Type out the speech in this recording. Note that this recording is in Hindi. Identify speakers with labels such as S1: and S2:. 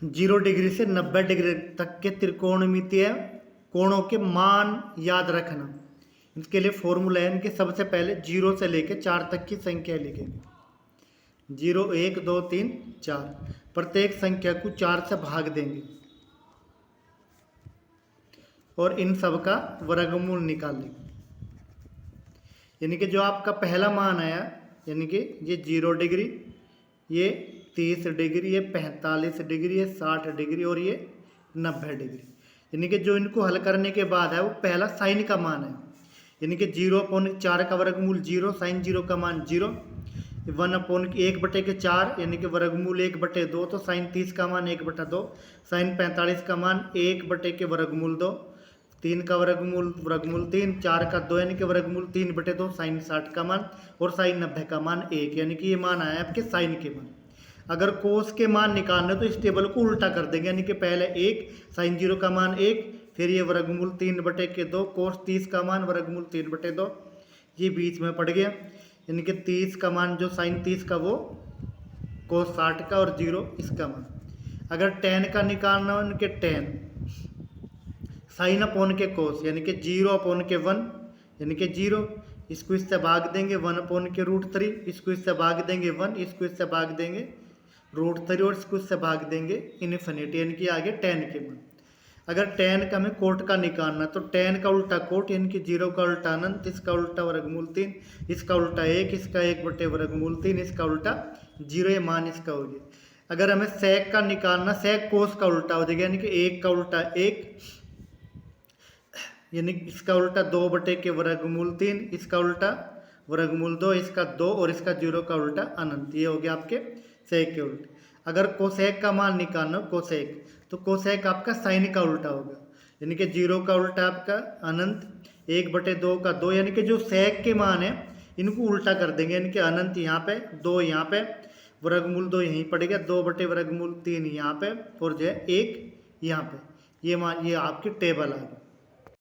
S1: 0 डिग्री से 90 डिग्री तक के त्रिकोणमितीय कोणों के मान याद रखना। इसके लिए फॉर्मूला है इनके, सबसे पहले 0 से लेके 4 तक की संख्या लिखेंगे। 0 1 2 3 4, प्रत्येक संख्या को 4 से भाग देंगे और इन सब का वर्गमूल निकालेंगे। यानी कि जो आपका पहला मान आया, यानी कि ये 0 डिग्री, ये 30 डिग्री, ये 45 डिग्री, ये 60 डिग्री और ये 90 डिग्री। यानी कि जो इनको हल करने के बाद है वो पहला साइन का मान है। यानी कि 0/4 का वर्गमूल 0, साइन 0 का मान 0, 1/1/4 यानी कि वर्गमूल 1/2, तो साइन 30 का मान 1/2, साइन 45 का मान 1/2, 3 का वर्गमूल 3, 4 का 2 यानी कि वर्गमूल 3/2, साइन 60 का मान और साइन 90 का मान 1, यानी कि ये मान आया आपके साइन के मान। अगर कोस के मान निकालने तो इस टेबल को उल्टा कर देंगे, यानी कि पहले 1, साइन 0 का मान 1, फिर ये वर्गमूल 3/2, कोस 30 का मान वर्गमूल 3/2, ये बीच में पड़ गया। यानी कि 30 का मान जो साइन 30 का वो कोस 60 का और 0 इसका मान। अगर tan का निकालना हो, इनके tan साइन अपॉन के कोस, यानी कि 0/1 यानी कि 0, इसको इससे भाग देंगे 1/√3, इसको इससे भाग देंगे 1, इसको इससे भाग देंगे √3 और इसको इससे भाग देंगे इन्फिनिटी, यानी कि आगे tan के मान। अगर tan का हमें कोट का निकालना तो tan का उल्टा कोट, यानी कि 0 का उल्टा अनंत, इसका उल्टा वर्गमूल 3, इसका उल्टा 1, इसका 1/√3, इसका उल्टा 0, ये मान इसका हो गया। अगर हमें sec का निकालना, sec कोस का उल्टा हो जाएगा, यानी कि 1 का उल्टा 1, यानी इसका उल्टा 2/3, इसका उल्टा वर्गमूल 2, इसका 2 और इसका 0 का उल्टा अनंत, ये हो गया आपके सेक के उल्टे। अगर कोसेक का मान निकालना हो कोसेक, तो कोसेक आपका साइन का उल्टा होगा, यानी कि 0 का उल्टा आपका अनंत, 1/2 का 2, यानी कि जो सेक के मान है इनको उल्टा कर देंगे, यानी कि अनंत यहाँ पे, 2 यहाँ पे, वर्गमूल 2 यहीं पड़ेगा, 2/3 यहाँ पे और जो है 1 यहाँ पे, ये मान, ये आपकी टेबल आ गई।